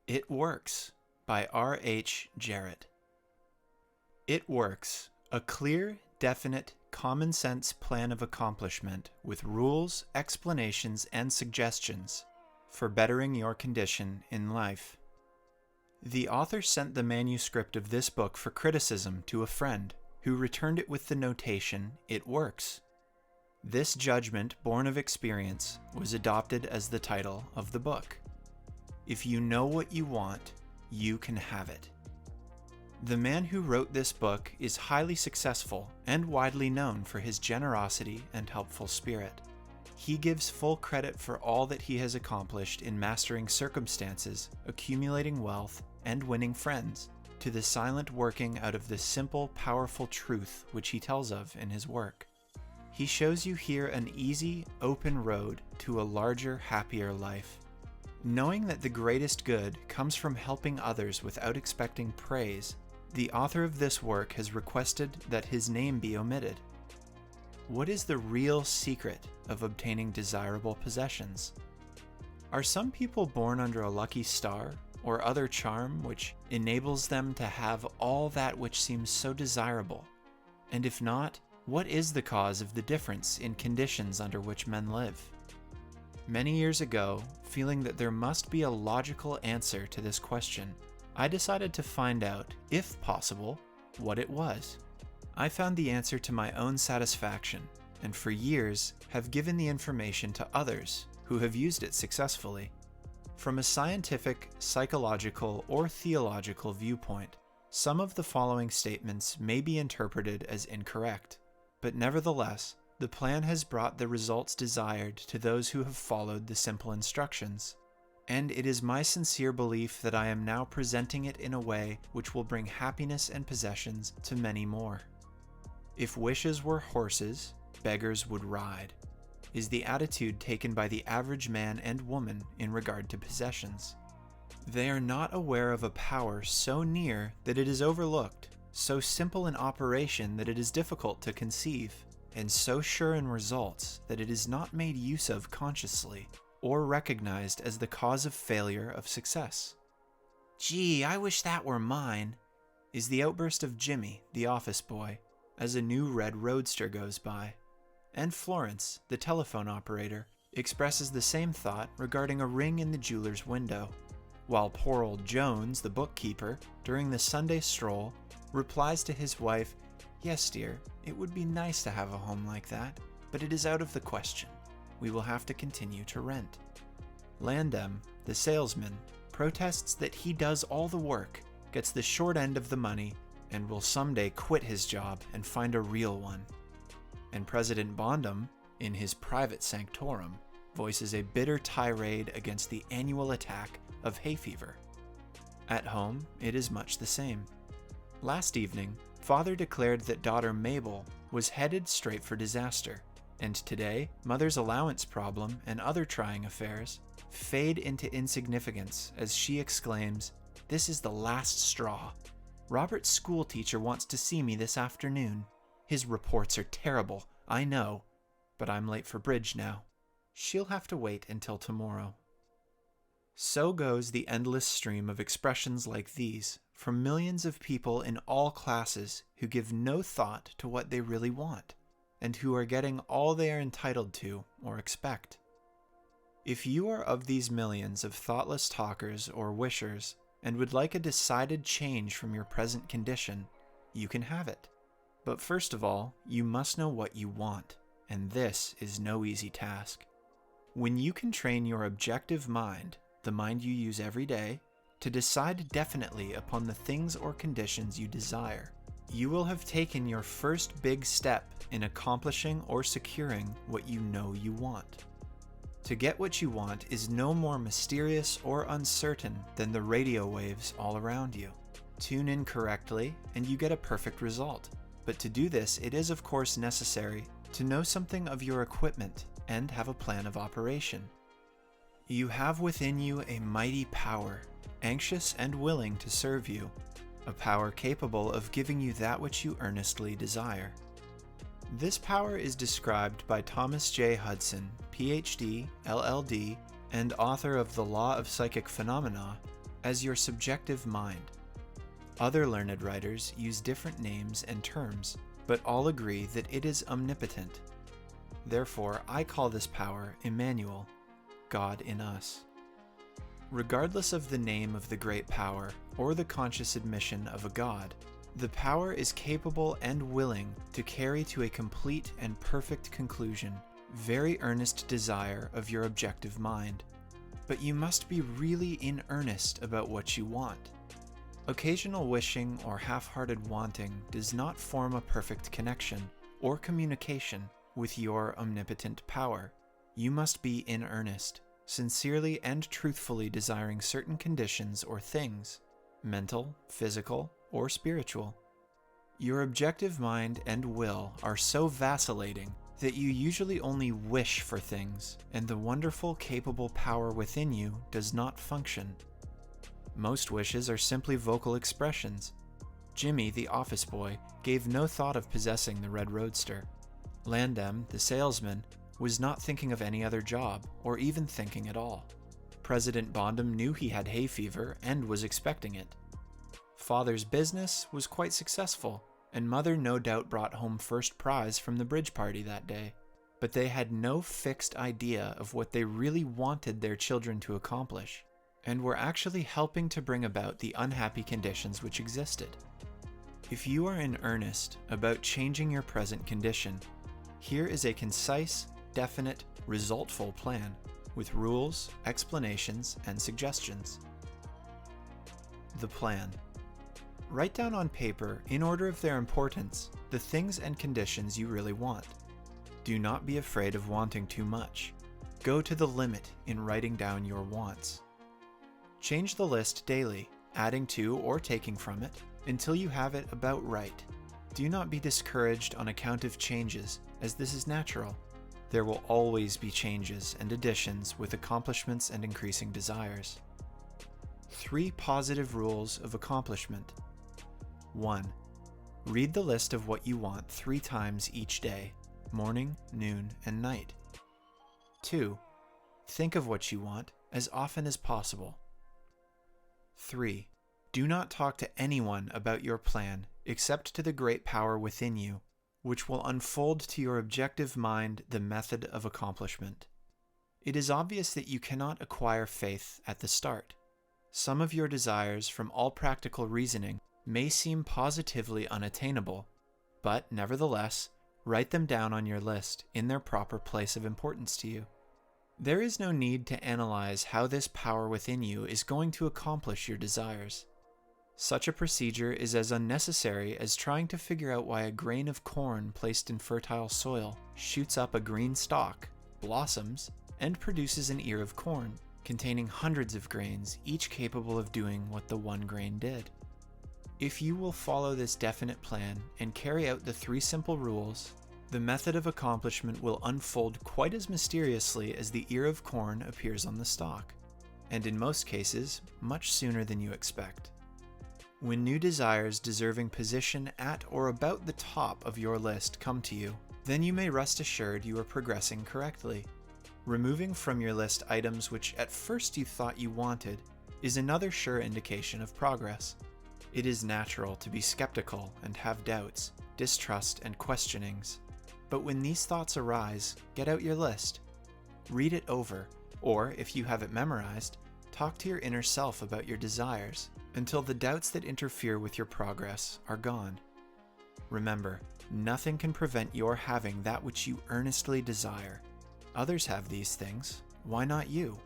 It Works by R.H. Jarrett. It works, a clear, definite, common-sense plan of accomplishment with rules, explanations, and suggestions for bettering your condition in life. The author sent the manuscript of this book for criticism to a friend, who returned it with the notation, "It works." This judgment, born of experience, was adopted as the title of the book. If you know what you want, you can have it. The man who wrote this book is highly successful and widely known for his generosity and helpful spirit. He gives full credit for all that he has accomplished in mastering circumstances, accumulating wealth, and winning friends, to the silent working out of the simple, powerful truth which he tells of in his work. He shows you here an easy, open road to a larger, happier life. Knowing that the greatest good comes from helping others without expecting praise, the author of this work has requested that his name be omitted. What is the real secret of obtaining desirable possessions? Are some people born under a lucky star or other charm which enables them to have all that which seems so desirable? And if not, what is the cause of the difference in conditions under which men live? Many years ago, feeling that there must be a logical answer to this question, I decided to find out, if possible, what it was. I found the answer to my own satisfaction, and for years have given the information to others who have used it successfully. From a scientific, psychological, or theological viewpoint, some of the following statements may be interpreted as incorrect, but nevertheless, the plan has brought the results desired to those who have followed the simple instructions, and it is my sincere belief that I am now presenting it in a way which will bring happiness and possessions to many more. If wishes were horses, beggars would ride, is the attitude taken by the average man and woman in regard to possessions. They are not aware of a power so near that it is overlooked, so simple in operation that it is difficult to conceive, and so sure in results that it is not made use of consciously or recognized as the cause of failure of success. "Gee, I wish that were mine," is the outburst of Jimmy, the office boy, as a new red roadster goes by. And Florence, the telephone operator, expresses the same thought regarding a ring in the jeweler's window, while poor old Jones, the bookkeeper, during the Sunday stroll, replies to his wife, "Yes, dear, it would be nice to have a home like that, but it is out of the question. We will have to continue to rent." Landem, the salesman, protests that he does all the work, gets the short end of the money, and will someday quit his job and find a real one. And President Bondum, in his private sanctorum, voices a bitter tirade against the annual attack of hay fever. At home, it is much the same. Last evening, father declared that daughter Mabel was headed straight for disaster, and today, mother's allowance problem and other trying affairs fade into insignificance as she exclaims, "This is the last straw. Robert's schoolteacher wants to see me this afternoon. His reports are terrible, I know, but I'm late for bridge now. She'll have to wait until tomorrow." So goes the endless stream of expressions like these from millions of people in all classes who give no thought to what they really want, and who are getting all they are entitled to or expect. If you are of these millions of thoughtless talkers or wishers, and would like a decided change from your present condition, you can have it. But first of all, you must know what you want, and this is no easy task. When you can train your objective mind, the mind you use every day, to decide definitely upon the things or conditions you desire, you will have taken your first big step in accomplishing or securing what you know you want. To get what you want is no more mysterious or uncertain than the radio waves all around you. Tune in correctly, and you get a perfect result. But to do this, it is of course necessary to know something of your equipment and have a plan of operation. You have within you a mighty power, anxious and willing to serve you, a power capable of giving you that which you earnestly desire. This power is described by Thomas J. Hudson, Ph.D., LL.D., and author of The Law of Psychic Phenomena, as your subjective mind. Other learned writers use different names and terms, but all agree that it is omnipotent. Therefore, I call this power Emmanuel, God in us. Regardless of the name of the great power or the conscious admission of a God, the power is capable and willing to carry to a complete and perfect conclusion very earnest desire of your objective mind. But you must be really in earnest about what you want. Occasional wishing or half-hearted wanting does not form a perfect connection or communication with your omnipotent power. You must be in earnest, sincerely and truthfully desiring certain conditions or things, mental, physical, or spiritual. Your objective mind and will are so vacillating that you usually only wish for things, and the wonderful, capable power within you does not function. Most wishes are simply vocal expressions. Jimmy, the office boy, gave no thought of possessing the red roadster. Landem, the salesman, was not thinking of any other job, or even thinking at all. President Bondum knew he had hay fever and was expecting it. Father's business was quite successful, and Mother no doubt brought home first prize from the bridge party that day. But they had no fixed idea of what they really wanted their children to accomplish, and were actually helping to bring about the unhappy conditions which existed. If you are in earnest about changing your present condition, here is a concise, definite, resultful plan with rules, explanations, and suggestions. The plan. Write down on paper, in order of their importance, the things and conditions you really want. Do not be afraid of wanting too much. Go to the limit in writing down your wants. Change the list daily, adding to or taking from it, until you have it about right. Do not be discouraged on account of changes, as this is natural. There will always be changes and additions with accomplishments and increasing desires. 3 positive rules of accomplishment. 1. Read the list of what you want 3 times each day, morning, noon, and night. 2. Think of what you want as often as possible. 3. Do not talk to anyone about your plan except to the great power within you, which will unfold to your objective mind the method of accomplishment. It is obvious that you cannot acquire faith at the start. Some of your desires from all practical reasoning may seem positively unattainable, but nevertheless, write them down on your list in their proper place of importance to you. There is no need to analyze how this power within you is going to accomplish your desires. Such a procedure is as unnecessary as trying to figure out why a grain of corn placed in fertile soil shoots up a green stalk, blossoms, and produces an ear of corn, containing hundreds of grains, each capable of doing what the one grain did. If you will follow this definite plan and carry out the 3 simple rules, the method of accomplishment will unfold quite as mysteriously as the ear of corn appears on the stalk, and in most cases, much sooner than you expect. When new desires deserving position at or about the top of your list come to you, then you may rest assured you are progressing correctly. Removing from your list items which at first you thought you wanted is another sure indication of progress. It is natural to be skeptical and have doubts, distrust, and questionings. But when these thoughts arise, get out your list. Read it over, or if you have it memorized, talk to your inner self about your desires until the doubts that interfere with your progress are gone. Remember, nothing can prevent your having that which you earnestly desire. Others have these things, why not you?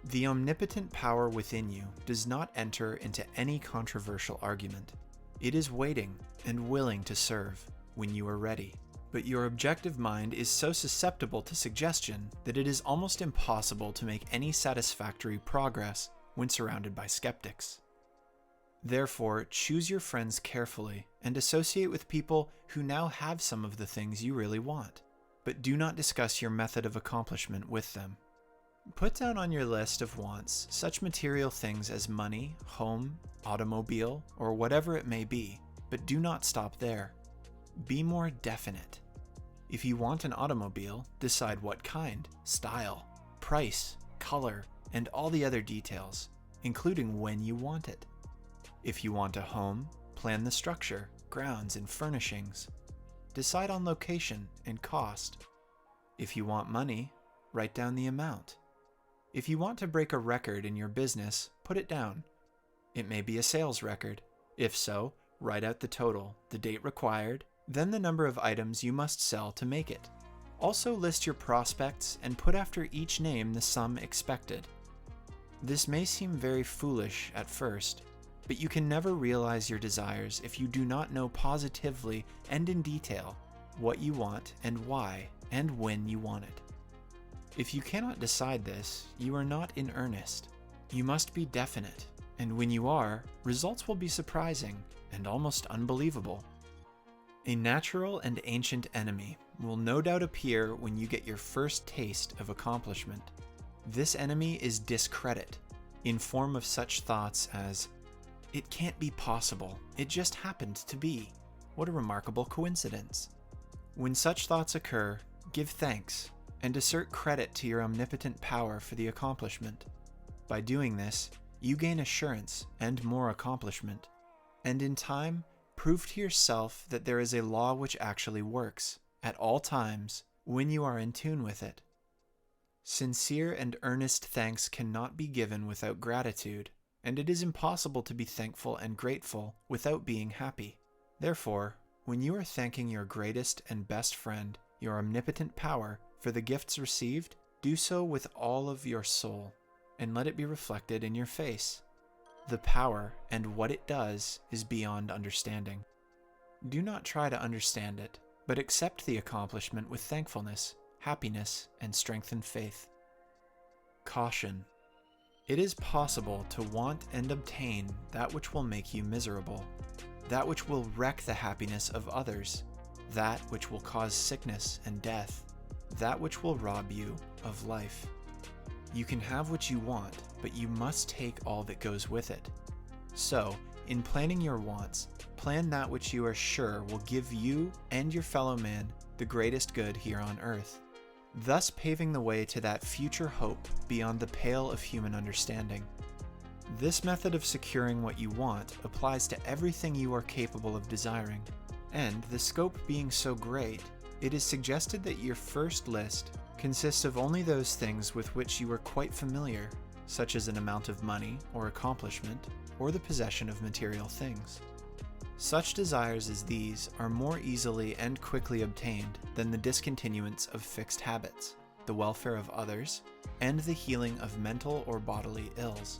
The omnipotent power within you does not enter into any controversial argument. It is waiting and willing to serve when you are ready. But your objective mind is so susceptible to suggestion that it is almost impossible to make any satisfactory progress when surrounded by skeptics. Therefore, choose your friends carefully and associate with people who now have some of the things you really want, but do not discuss your method of accomplishment with them. Put down on your list of wants such material things as money, home, automobile, or whatever it may be, but do not stop there. Be more definite. If you want an automobile, decide what kind, style, price, color, and all the other details. including when you want it. If you want a home, plan the structure, grounds, and furnishings. Decide on location and cost. If you want money, write down the amount. If you want to break a record in your business, put it down. It may be a sales record. If so, write out the total, the date required, then the number of items you must sell to make it. Also list your prospects and put after each name the sum expected. This may seem very foolish at first, but you can never realize your desires if you do not know positively and in detail what you want and why and when you want it. If you cannot decide this, you are not in earnest. You must be definite, and when you are, results will be surprising and almost unbelievable. A natural and ancient enemy will no doubt appear when you get your first taste of accomplishment. This enemy is discredit, in form of such thoughts as, "It can't be possible, it just happened to be. What a remarkable coincidence." When such thoughts occur, give thanks and assert credit to your omnipotent power for the accomplishment. By doing this, you gain assurance and more accomplishment, and in time, prove to yourself that there is a law which actually works, at all times, when you are in tune with it. Sincere and earnest thanks cannot be given without gratitude, and it is impossible to be thankful and grateful without being happy. Therefore, when you are thanking your greatest and best friend, your omnipotent power, for the gifts received, do so with all of your soul, and let it be reflected in your face. The power and what it does is beyond understanding. Do not try to understand it, but accept the accomplishment with thankfulness, happiness, and strengthened faith. Caution. It is possible to want and obtain that which will make you miserable, that which will wreck the happiness of others, that which will cause sickness and death, that which will rob you of life. You can have what you want, but you must take all that goes with it. So, in planning your wants, plan that which you are sure will give you and your fellow man the greatest good here on earth, thus paving the way to that future hope beyond the pale of human understanding. This method of securing what you want applies to everything you are capable of desiring, and the scope being so great, it is suggested that your first list consists of only those things with which you are quite familiar, such as an amount of money or accomplishment, or the possession of material things. Such desires as these are more easily and quickly obtained than the discontinuance of fixed habits, the welfare of others, and the healing of mental or bodily ills.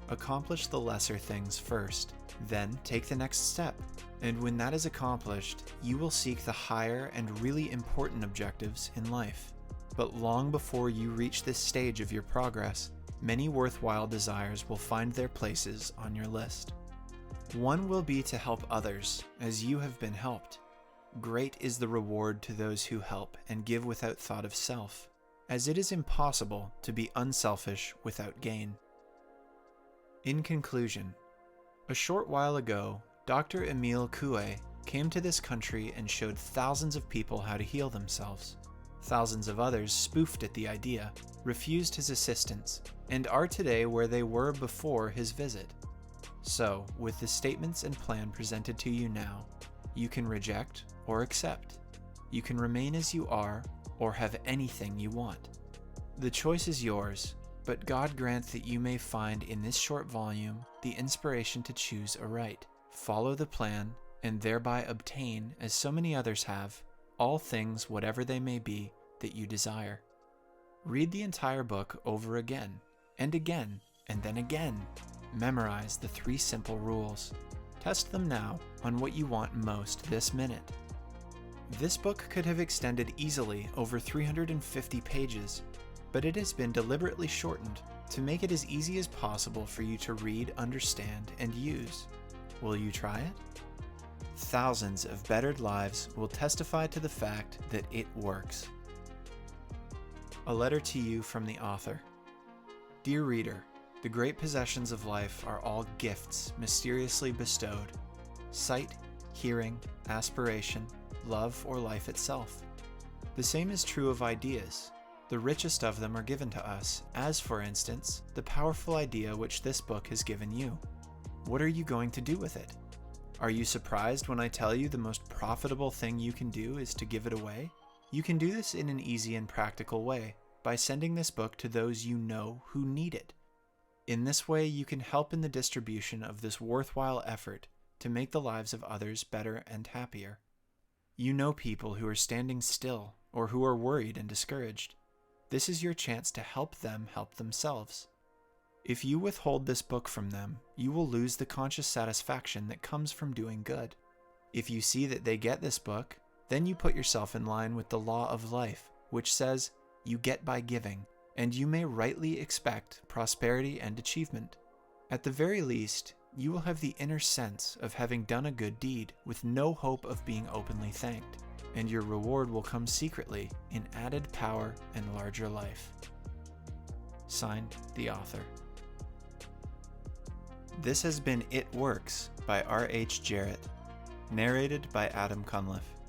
Accomplish the lesser things first, then take the next step, and when that is accomplished, you will seek the higher and really important objectives in life. But long before you reach this stage of your progress, many worthwhile desires will find their places on your list. One will be to help others, as you have been helped. Great is the reward to those who help and give without thought of self, as it is impossible to be unselfish without gain. In conclusion, a short while ago, Dr. Emile Coué came to this country and showed thousands of people how to heal themselves. Thousands of others spoofed at the idea, refused his assistance, and are today where they were before his visit. So, with the statements and plan presented to you now, you can reject or accept. You can remain as you are or have anything you want. The choice is yours, but God grant that you may find in this short volume the inspiration to choose aright, follow the plan, and thereby obtain, as so many others have, all things, whatever they may be, that you desire. Read the entire book over again, and then again. Memorize the 3 simple rules. Test them now on what you want most this minute. This book could have extended easily over 350 pages, but it has been deliberately shortened to make it as easy as possible for you to read, understand, and use. Will you try it? Thousands of bettered lives will testify to the fact that it works. A letter to you from the author. Dear reader, the great possessions of life are all gifts mysteriously bestowed. Sight, hearing, aspiration, love, or life itself. The same is true of ideas. The richest of them are given to us, as for instance, the powerful idea which this book has given you. What are you going to do with it? Are you surprised when I tell you the most profitable thing you can do is to give it away? You can do this in an easy and practical way, by sending this book to those you know who need it. In this way, you can help in the distribution of this worthwhile effort to make the lives of others better and happier. You know people who are standing still or who are worried and discouraged. This is your chance to help them help themselves. If you withhold this book from them, you will lose the conscious satisfaction that comes from doing good. If you see that they get this book, then you put yourself in line with the law of life, which says, you get by giving, and you may rightly expect prosperity and achievement. At the very least, you will have the inner sense of having done a good deed with no hope of being openly thanked, and your reward will come secretly in added power and larger life. Signed, the author. This has been It Works by R.H. Jarrett, narrated by Adam Cunliffe.